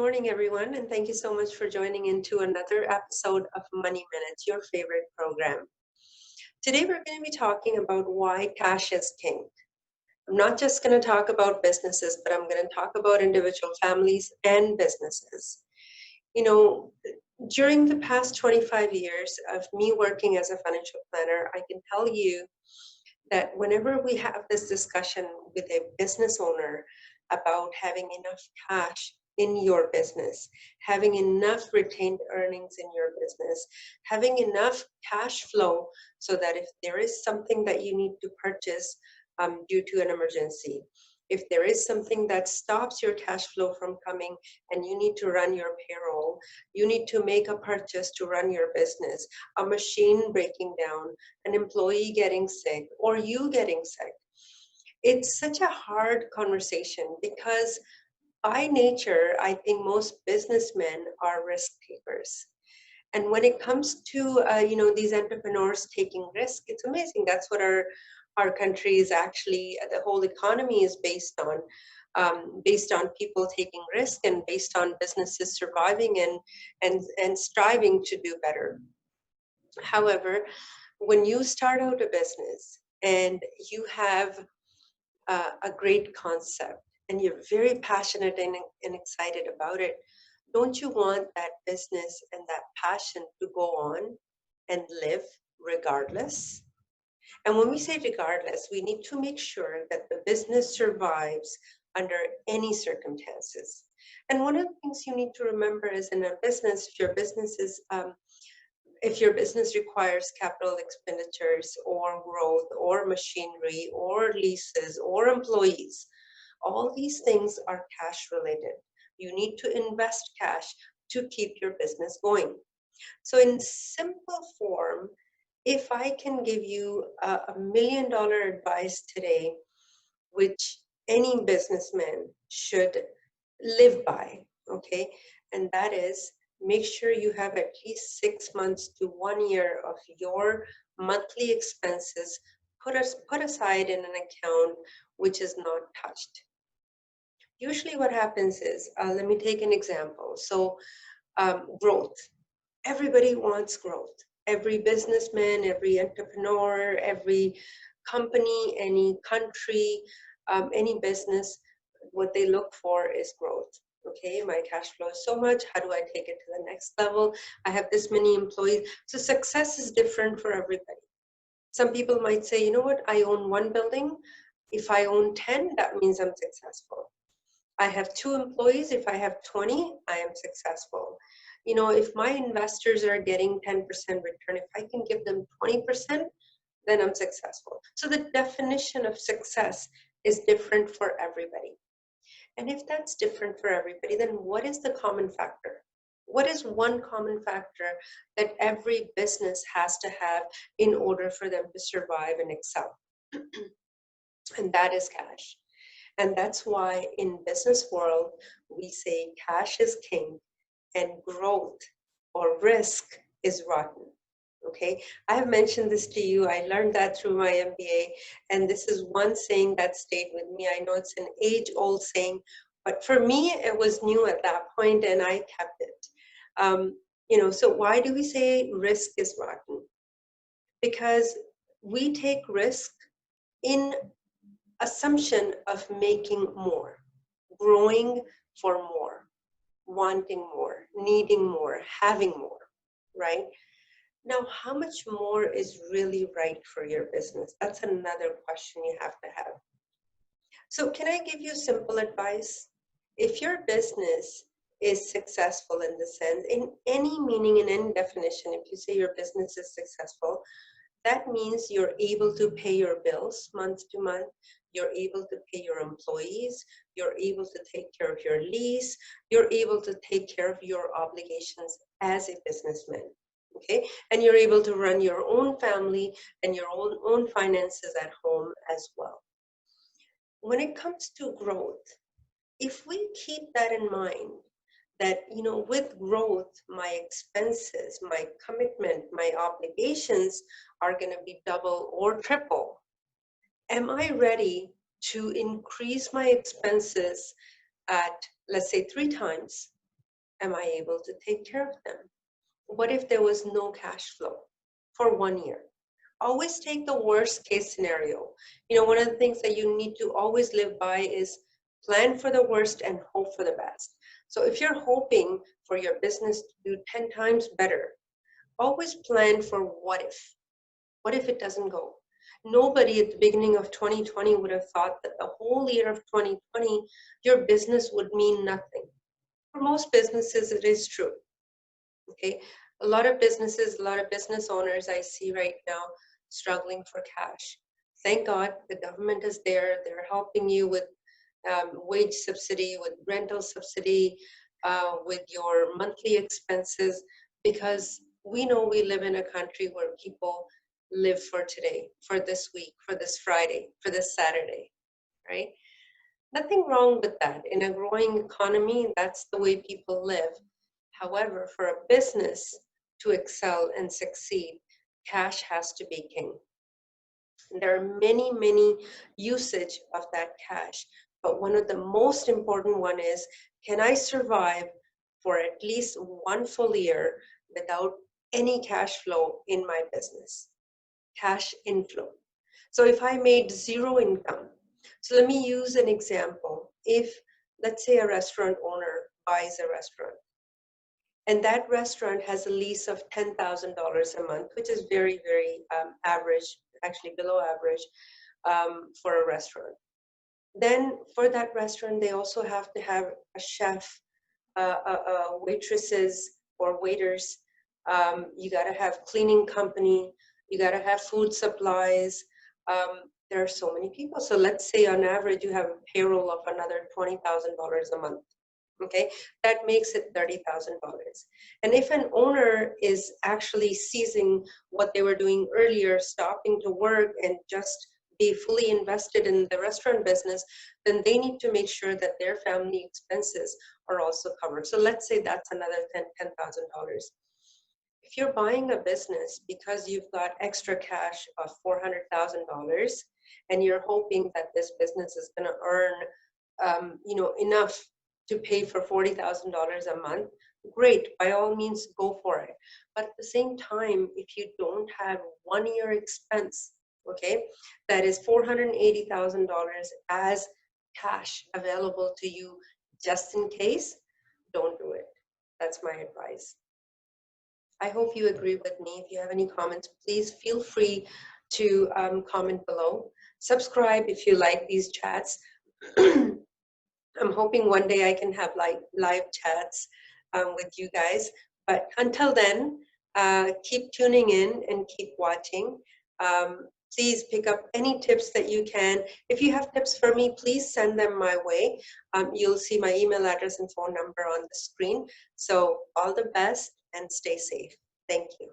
morning, everyone, and thank you so much for joining into another episode of Money Minutes, your favorite program. Today, we're going to be talking about why cash is king. I'm not just going to talk about businesses, but I'm going to talk about individual families and businesses. You know, during the past 25 years of me working as a financial planner, I can tell you that whenever we have this discussion with a business owner about having enough cash in your business, having enough retained earnings in your business, having enough cash flow so that if there is something that you need to purchase due to an emergency, if there is something that stops your cash flow from coming and you need to run your payroll, you need to make a purchase to run your business, a machine breaking down, an employee getting sick, or you getting sick. It's such a hard conversation because by nature, I think most businessmen are risk takers. And when it comes to these entrepreneurs taking risk, it's amazing. That's what our country is actually, the whole economy is based on people taking risk and based on businesses surviving and striving to do better. However, when you start out a business and you have a great concept and you're very passionate and excited about it, don't you want that business and that passion to go on and live regardless? And when we say regardless, we need to make sure that the business survives under any circumstances. And one of the things you need to remember is in a business, if your business requires capital expenditures or growth or machinery or leases or employees, all these things are cash related. You need to invest cash to keep your business going. So in simple form, if I can give you $1 million advice today, which any businessman should live by, okay, and that is make sure you have at least 6 months to 1 year of your monthly expenses put aside in an account which is not touched. Usually what happens is, let me take an example. So growth. Everybody wants growth. Every businessman, every entrepreneur, every company, any country, any business, what they look for is growth. Okay, my cash flow is so much. How do I take it to the next level? I have this many employees. So success is different for everybody. Some people might say, you know what, I own one building. If I own 10, that means I'm successful. I have 2 employees. If I have 20, I am successful. You know, if my investors are getting 10% return, if I can give them 20%, then I'm successful. So the definition of success is different for everybody. And if that's different for everybody, then what is the common factor? What is one common factor that every business has to have in order for them to survive and excel? And that is cash. And that's why in business world, we say cash is king and growth or risk is rotten. Okay, I have mentioned this to you. I learned that through my MBA, and this is one saying that stayed with me. I know it's an age-old saying, but for me, it was new at that point, and I kept it. So why do we say risk is rotten? Because we take risk in assumption of making more, growing for more, wanting more, needing more, having more, right? Now, how much more is really right for your business? That's another question you have to have. So can I give you simple advice? If your business is successful in the sense, in any meaning, in any definition, if you say your business is successful, that means you're able to pay your bills month to month, you're able to pay your employees, you're able to take care of your lease, you're able to take care of your obligations as a businessman, okay? And you're able to run your own family and your own finances at home as well. When it comes to growth, if we keep that in mind, that, you know, with growth, my expenses, my commitment, my obligations are going to be double or triple. Am I ready to increase my expenses at, let's say, 3 times Am I able to take care of them? What if there was no cash flow for 1 year? Always take the worst case scenario. One of the things that you need to always live by is plan for the worst and hope for the best. So if you're hoping for your business to do 10 times better, always plan for what if. What if it doesn't go? Nobody at the beginning of 2020 would have thought that the whole year of 2020, your business would mean nothing. For most businesses, it is true. Okay, a lot of businesses, a lot of business owners I see right now struggling for cash. Thank God the government is there. They're helping you with wage subsidy, with rental subsidy, with your monthly expenses, because we know we live in a country where people live for today, for this week, for this Friday, for this Saturday, right? Nothing wrong with that. In a growing economy, that's the way people live. However, for a business to excel and succeed, cash has to be king. There are many, many usage of that cash, but one of the most important one is, can I survive for at least one full year without any cash flow in my business? Cash inflow. So if I made zero income, so let me use an example. If, let's say, a restaurant owner buys a restaurant, and that restaurant has a lease of $10,000 a month, which is very, very average, actually below average for a restaurant. Then for that restaurant, they also have to have a chef, waitresses or waiters. You got to have cleaning company. You got to have food supplies. There are so many people. So let's say on average, you have a payroll of another $20,000 a month. Okay, that makes it $30,000. And if an owner is actually ceasing what they were doing earlier, stopping to work and just be fully invested in the restaurant business, then they need to make sure that their family expenses are also covered. So let's say that's another $10,000. If you're buying a business because you've got extra cash of $400,000 and you're hoping that this business is going to earn enough to pay for $40,000 a month, great, by all means, go for it. But at the same time, if you don't have 1 year expense, okay, that is $480,000 as cash available to you just in case, don't do it. That's my advice. I hope you agree with me. If you have any comments, please feel free to comment below. Subscribe if you like these chats. I'm hoping one day I can have live chats with you guys. But until then, keep tuning in and keep watching. Please pick up any tips that you can. If you have tips for me, please send them my way. You'll see my email address and phone number on the screen. So all the best and stay safe. Thank you.